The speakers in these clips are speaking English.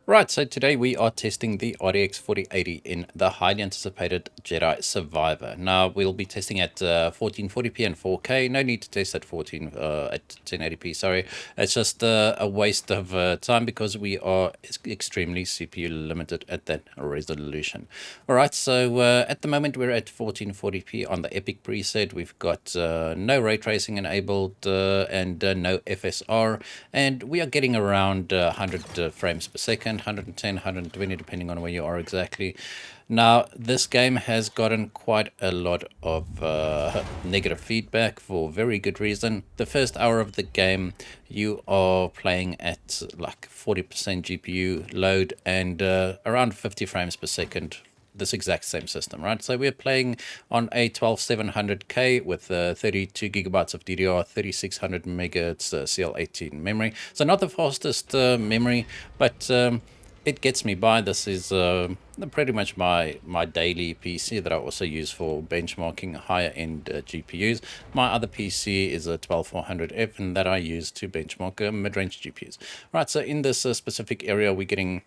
Right, so today we are testing the RTX 4080 in the highly anticipated Jedi Survivor. Now we'll be testing at 1440p and 4K. No need to test at 1080p. Sorry, it's just a waste of time because we are extremely CPU limited at that resolution. All right, so at the moment we're at 1440p on the Epic preset. We've got no ray tracing enabled and no FSR, and we are getting around 100 frames per second. 110, 120, depending on where you are exactly. Now, this game has gotten quite a lot of negative feedback for very good reason. The first hour of the game, you are playing at like 40% GPU load and around 50 frames per second, this exact same system, right? So we're playing on a 12700K with 32 gigabytes of DDR, 3600 megahertz CL18 memory. So not the fastest memory, but it gets me by. This is pretty much my daily PC that I also use for benchmarking higher end GPUs. My other PC is a 12400F, and that I use to benchmark mid-range GPUs. Right, so in this specific area, we're getting,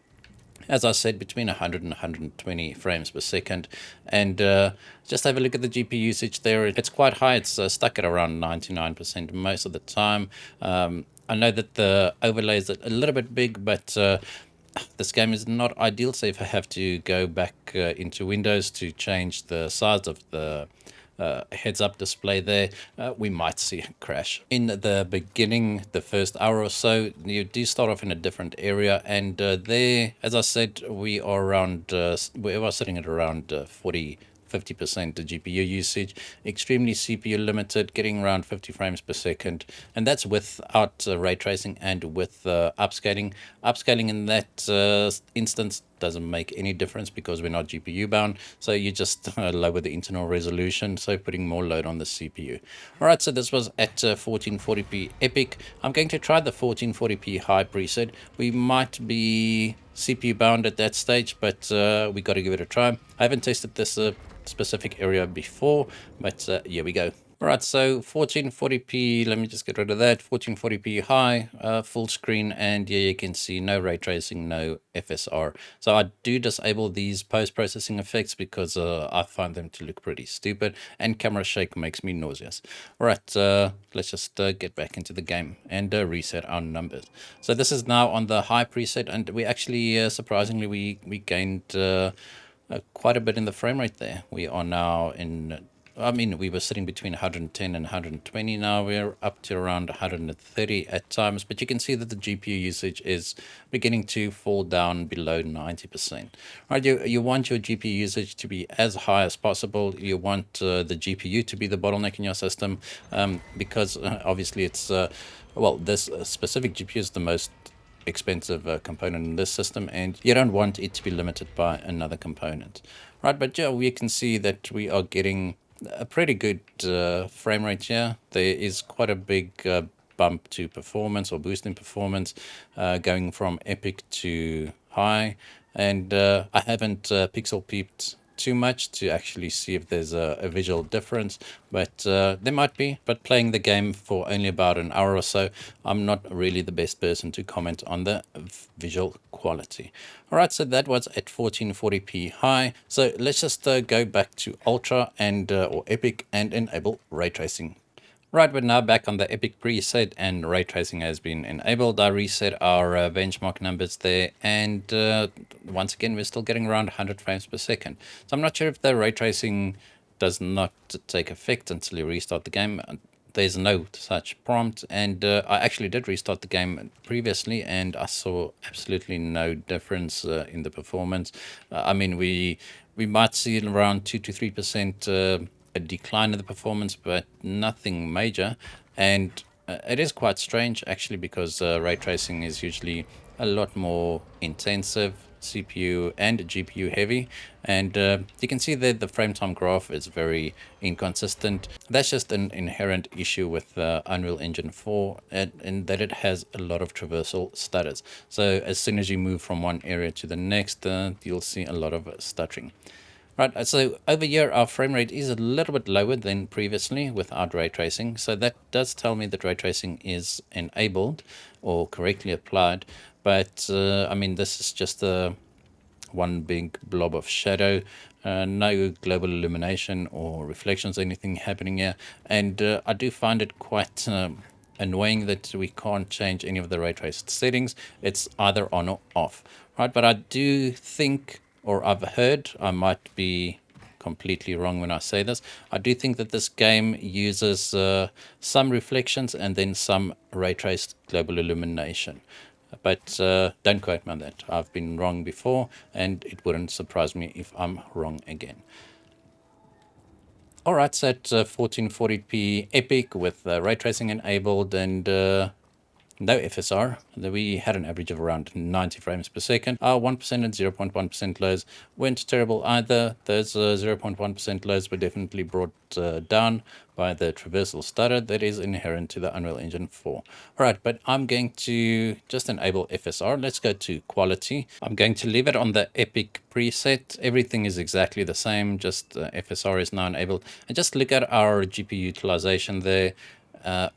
as I said, between 100 and 120 frames per second. And just have a look at the GPU usage there. It's quite high. It's stuck at around 99% most of the time. I know that the overlay is a little bit big, but this game is not ideal. So if I have to go back into Windows to change the size of the heads-up display there, we might see a crash. In the beginning, the first hour or so, you do start off in a different area, and there, as I said, we are around, we are sitting at around 50% GPU usage, extremely CPU limited, getting around 50 frames per second, and that's without ray tracing and with upscaling. Upscaling in that instance doesn't make any difference because we're not GPU bound, so you just lower the internal resolution, so putting more load on the CPU. All right, so this was at 1440p Epic. I'm going to try the 1440p high preset. We might be CPU bound at that stage, but we got to give it a try. I haven't tested this specific area before, but here we go. All right, so 1440p, let me just get rid of that. 1440p high, full screen, and here you can see no ray tracing, no FSR. So I do disable these post-processing effects because I find them to look pretty stupid, and camera shake makes me nauseous. All right, let's just get back into the game and reset our numbers. So this is now on the high preset, and we actually, surprisingly, we gained quite a bit in the frame rate there. We are now in, I mean, we were sitting between 110 and 120. Now we're up to around 130 at times, but you can see that the GPU usage is beginning to fall down below 90%. Right, you want your GPU usage to be as high as possible. You want the GPU to be the bottleneck in your system, because obviously it's, well, this specific GPU is the most expensive component in this system, and you don't want it to be limited by another component, right? But yeah, we can see that we are getting a pretty good frame rate here. There is quite a big bump to performance or boost in performance going from epic to high, and I haven't pixel peeped too much to actually see if there's a visual difference, but there might be. But playing the game for only about an hour or so, I'm not really the best person to comment on the visual quality. All right, so that was at 1440p high. So let's just go back to ultra and or epic and enable ray tracing. Right, we're now back on the Epic preset and ray tracing has been enabled. I reset our benchmark numbers there, and once again, we're still getting around 100 frames per second. So I'm not sure if the ray tracing does not take effect until you restart the game. There's no such prompt, and I actually did restart the game previously, and I saw absolutely no difference in the performance. I mean, we might see around 2 to 3% a decline in the performance, but nothing major. And it is quite strange actually, because ray tracing is usually a lot more intensive, CPU and GPU heavy, and you can see that the frame time graph is very inconsistent. That's just an inherent issue with Unreal Engine 4, and that it has a lot of traversal stutters. So as soon as you move from one area to the next, you'll see a lot of stuttering. Right, so over here our frame rate is a little bit lower than previously without ray tracing. So that does tell me that ray tracing is enabled or correctly applied. but I mean, this is just one big blob of shadow, no global illumination or reflections, anything happening here. And I do find it quite annoying that we can't change any of the ray traced settings. It's either on or off, right? But I do think, or I've heard, I might be completely wrong when I say this, I do think that this game uses some reflections and then some ray traced global illumination. But don't quote me on that. I've been wrong before, and it wouldn't surprise me if I'm wrong again. All right, so at 1440p Epic with ray tracing enabled and no FSR, we had an average of around 90 frames per second. Our 1% and 0.1% lows weren't terrible either. Those 0.1% lows were definitely brought down by the traversal stutter that is inherent to the Unreal Engine 4. All right, but I'm going to just enable FSR. Let's go to quality. I'm going to leave it on the Epic preset. Everything is exactly the same, just FSR is now enabled. And just look at our GPU utilization there.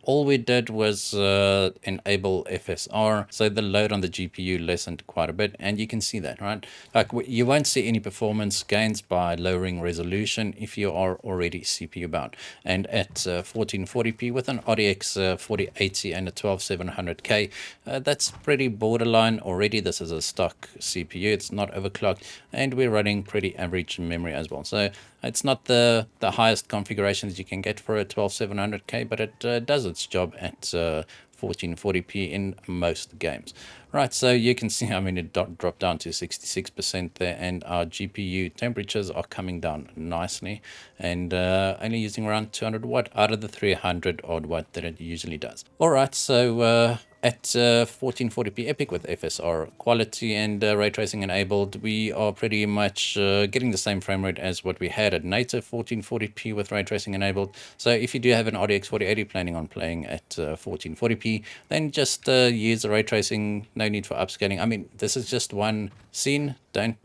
All we did was enable FSR, so the load on the GPU lessened quite a bit, and you can see that, right? Like you won't see any performance gains by lowering resolution if you are already CPU bound. And at 1440p with an RTX 4080 and a 12700K, that's pretty borderline already. This is a stock CPU, it's not overclocked, and we're running pretty average memory as well. So it's not the highest configuration that you can get for a 12700K, but it does its job at 1440p in most games. Right, so you can see, I mean, it dropped down to 66% there, and our GPU temperatures are coming down nicely, and only using around 200 watt out of the 300 odd watt that it usually does. All right, so at 1440p Epic with FSR quality and ray tracing enabled, we are pretty much getting the same frame rate as what we had at native 1440p with ray tracing enabled. So if you do have an RTX 4080 planning on playing at 1440p, then just use the ray tracing. No need for upscaling. I mean, this is just one scene. Don't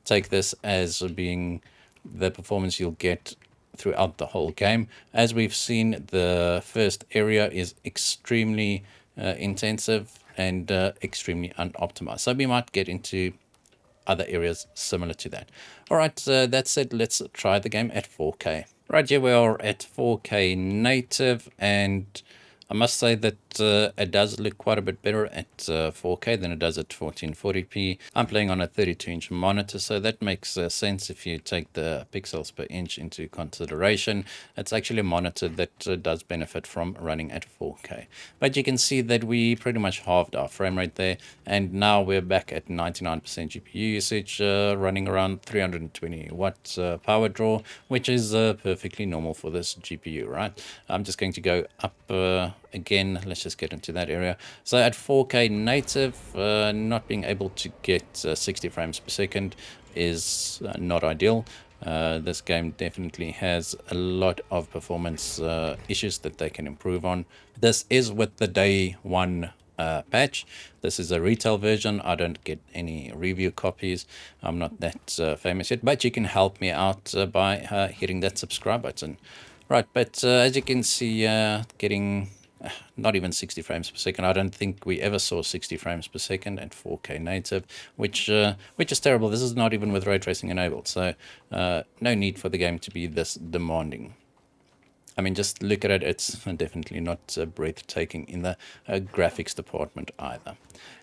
take this as being the performance you'll get throughout the whole game. As we've seen, the first area is extremely intensive and extremely unoptimized. So we might get into other areas similar to that. All right, that said, let's try the game at 4K. Right, here we are at 4K native, and I must say that it does look quite a bit better at 4K than it does at 1440p. I'm playing on a 32-inch monitor, so that makes sense if you take the pixels per inch into consideration. It's actually a monitor that does benefit from running at 4K. But you can see that we pretty much halved our frame rate there, and now we're back at 99% GPU usage, running around 320 watts power draw, which is perfectly normal for this GPU, right? I'm just going to go up again. Let's just get into that area. So at 4K native, not being able to get 60 frames per second is not ideal. This game definitely has a lot of performance issues that they can improve on. This is with the day one patch. This is a retail version. I don't get any review copies. I'm not that famous yet, but you can help me out by hitting that subscribe button. Right, but as you can see, getting not even 60 frames per second. I don't think we ever saw 60 frames per second at 4K native, which is terrible. This is not even with ray tracing enabled, so no need for the game to be this demanding. I mean, just look at it. It's definitely not breathtaking in the graphics department either.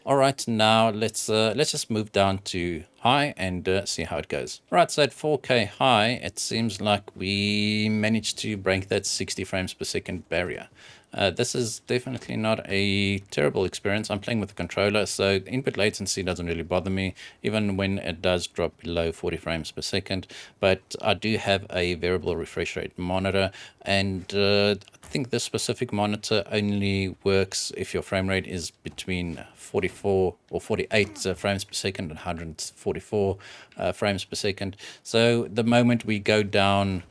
All right, now let's just move down to high and see how it goes. Right, so at 4K high, it seems like we managed to break that 60 frames per second barrier. This is definitely not a terrible experience. I'm playing with the controller, so input latency doesn't really bother me, even when it does drop below 40 frames per second. But I do have a variable refresh rate monitor, and I think this specific monitor only works if your frame rate is between 44 or 48 frames per second and 144 frames per second. So the moment we go down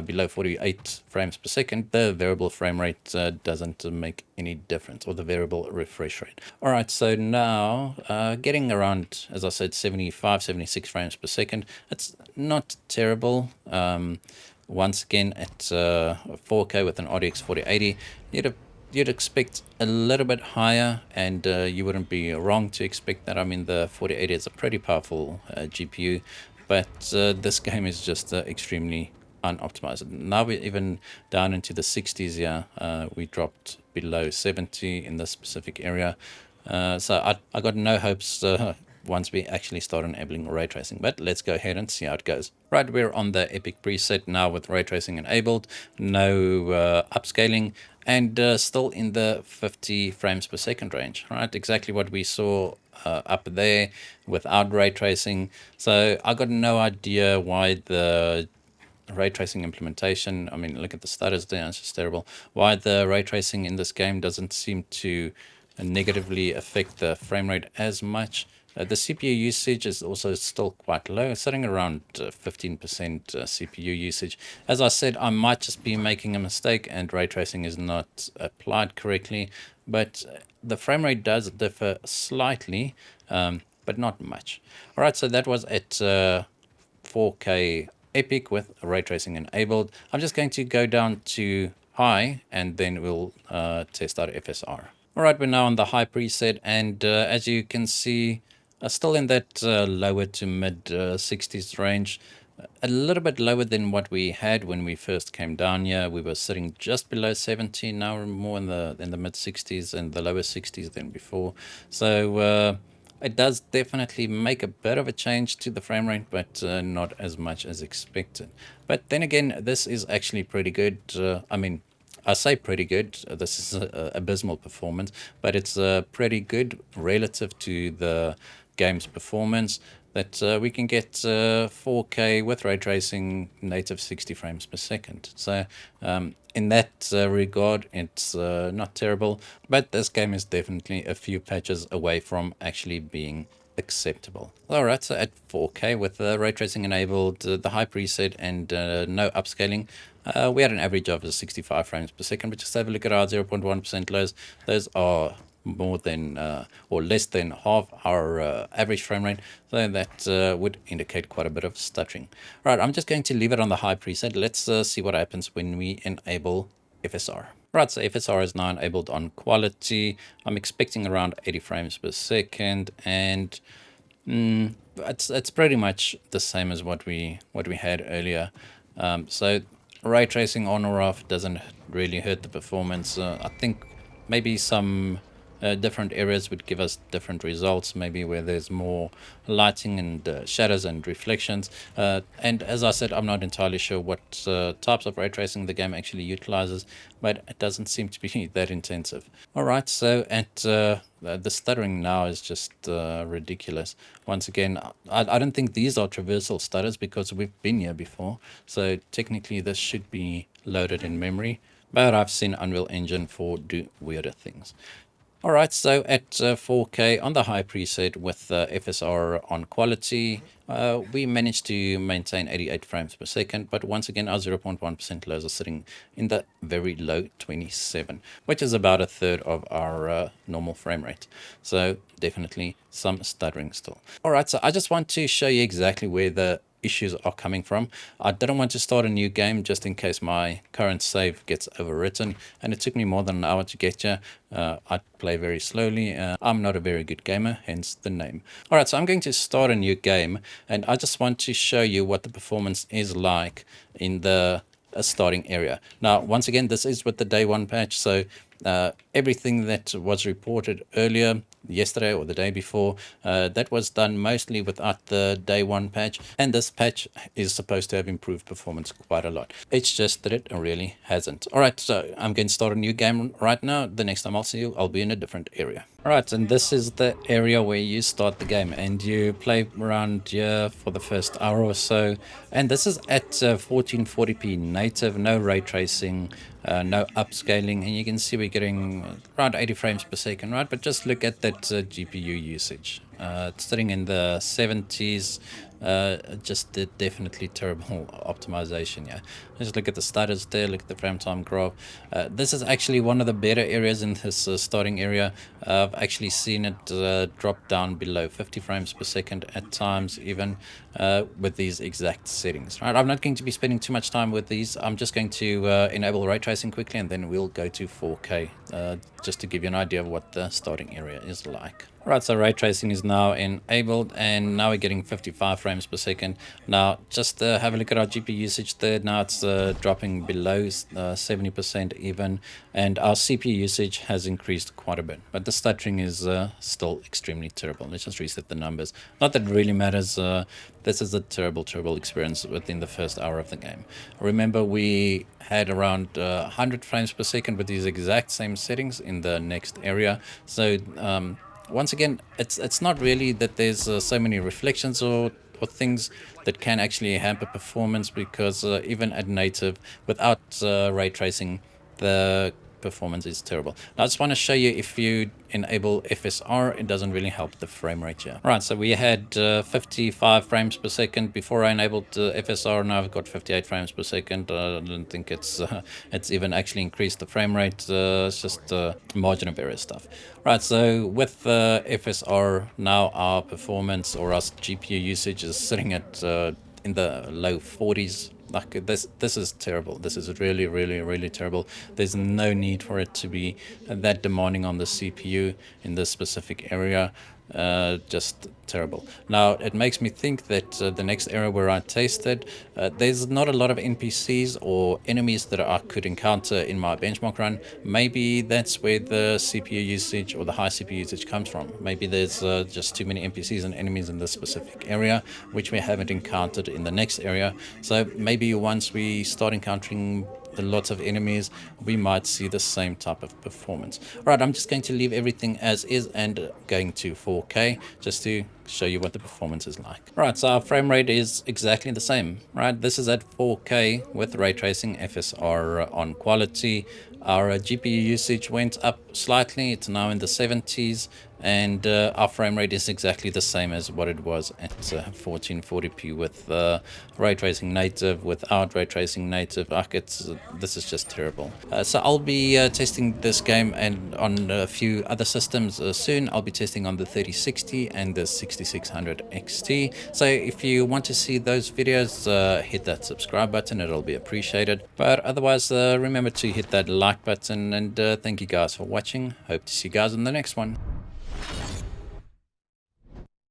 below 48 frames per second, the variable frame rate doesn't make any difference, or the variable refresh rate. All right, so now getting around, as I said, 75, 76 frames per second. It's not terrible. Once again, at 4K with an RTX 4080, you'd you'd expect a little bit higher, and you wouldn't be wrong to expect that. I mean, the 4080 is a pretty powerful GPU, but this game is just extremely unoptimized. Now we're even down into the 60s here. We dropped below 70 in this specific area. So I got no hopes once we actually start enabling ray tracing. But let's go ahead and see how it goes. Right, we're on the Epic preset now with ray tracing enabled, no upscaling, and still in the 50 frames per second range. Right, exactly what we saw up there without ray tracing. So I got no idea why the ray tracing implementation, I mean, look at the stutters there, it's just terrible. Why the ray tracing in this game doesn't seem to negatively affect the frame rate as much. The CPU usage is also still quite low, sitting around 15% CPU usage. As I said, I might just be making a mistake and ray tracing is not applied correctly, but the frame rate does differ slightly, but not much. All right, so that was at 4K Epic with ray tracing enabled. I'm just going to go down to high and then we'll test out FSR. All right, we're now on the high preset, and as you can see, still in that lower to mid 60s range. A little bit lower than what we had when we first came down here. We were sitting just below 70. Now we're more in the mid 60s and the lower 60s than before. So it does definitely make a bit of a change to the frame rate, but not as much as expected. But then again, this is actually pretty good. I mean, I say pretty good. This is abysmal performance, but it's pretty good relative to the game's performance. That we can get 4K with ray tracing, native 60 frames per second. So in that regard, it's not terrible, but this game is definitely a few patches away from actually being acceptable. All right, so at 4K with ray tracing enabled, the high preset, and no upscaling, we had an average of 65 frames per second. But just have a look at our 0.1% lows. Those are more than or less than half our average frame rate, so that would indicate quite a bit of stuttering. Right, I'm just going to leave it on the high preset. Let's see what happens when we enable FSR. Right, so FSR is now enabled on quality. I'm expecting around 80 frames per second, and it's pretty much the same as what we had earlier. So ray tracing on or off doesn't really hurt the performance. I think maybe some different areas would give us different results, maybe where there's more lighting and shadows and reflections. And as I said, I'm not entirely sure what types of ray tracing the game actually utilizes, but it doesn't seem to be that intensive. All right, so at the stuttering now is just ridiculous. Once again, I don't think these are traversal stutters because we've been here before. So technically this should be loaded in memory, but I've seen Unreal Engine 4 do weirder things. All right, so at 4K on the high preset with FSR on quality, we managed to maintain 88 frames per second, but once again, our 0.1% lows are sitting in the very low 27, which is about a third of our normal frame rate. So definitely some stuttering still. All right, so I just want to show you exactly where the issues are coming from. I didn't want to start a new game just in case my current save gets overwritten, and it took me more than an hour to get here. I play very slowly. I'm not a very good gamer, hence the name. All right, so I'm going to start a new game, and I just want to show you what the performance is like in the starting area. Now, once again, this is with the day one patch, so everything that was reported earlier, yesterday or the day before, that was done mostly without the day one patch, and this patch is supposed to have improved performance quite a lot. It's just that it really hasn't. All right, so I'm going to start a new game right now. The next time I'll see you, I'll be in a different area. All right, and this is the area where you start the game, and you play around here for the first hour or so, and this is at 1440p native, no ray tracing, no upscaling, and you can see we're getting around 80 frames per second, right? But just look at that GPU usage. It's sitting in the 70s. Just definitely terrible optimization. Yeah, just look at the stutters there, look at the frame time graph. This is actually one of the better areas in this starting area. I've actually seen it drop down below 50 frames per second at times even. with these exact settings. Right, I'm not going to be spending too much time with these. I'm just going to enable ray tracing quickly, and then we'll go to 4K, just to give you an idea of what the starting area is like. Right, so ray tracing is now enabled, and now we're getting 55 frames per second. Now, just have a look at our GPU usage there. Now it's dropping below 70% even, and our CPU usage has increased quite a bit. But the stuttering is still extremely terrible. Let's just reset the numbers. Not that it really matters. This is a terrible, terrible experience within the first hour of the game. Remember, we had around 100 frames per second with these exact same settings in the next area. So once again, it's not really that there's so many reflections or things that can actually hamper performance, because even at native, without ray tracing, the performance is terrible. Now, I just want to show you, if you enable FSR, it doesn't really help the frame rate here. Right, so we had 55 frames per second before I enabled FSR. Now I've got 58 frames per second. I don't think it's even actually increased the frame rate. It's just margin of error stuff. Right, so with FSR, now our performance, or our GPU usage, is sitting at in the low 40s. Like, this is terrible. This is really, really, really terrible. There's no need for it to be that demanding on the CPU in this specific area. Just terrible. Now, it makes me think that the next area where I tasted, there's not a lot of NPCs or enemies that I could encounter in my benchmark run. Maybe that's where the CPU usage, or the high CPU usage, comes from. Maybe there's just too many NPCs and enemies in this specific area, which we haven't encountered in the next area. So maybe once we start encountering lots of enemies, we might see the same type of performance. Right, I'm just going to leave everything as is and going to 4K just to show you what the performance is like. Right, so our frame rate is exactly the same. Right, this is at 4K with ray tracing, FSR on quality. Our GPU usage went up slightly. It's now in the 70s, and our frame rate is exactly the same as what it was at 1440p with ray tracing native, without ray tracing native. This is just terrible. So I'll be testing this game and on a few other systems soon. I'll be testing on the 3060 and the 6600 XT. So if you want to see those videos, hit that subscribe button. It'll be appreciated. But otherwise, remember to hit that like button, and thank you guys for watching. Hope to see you guys in the next one.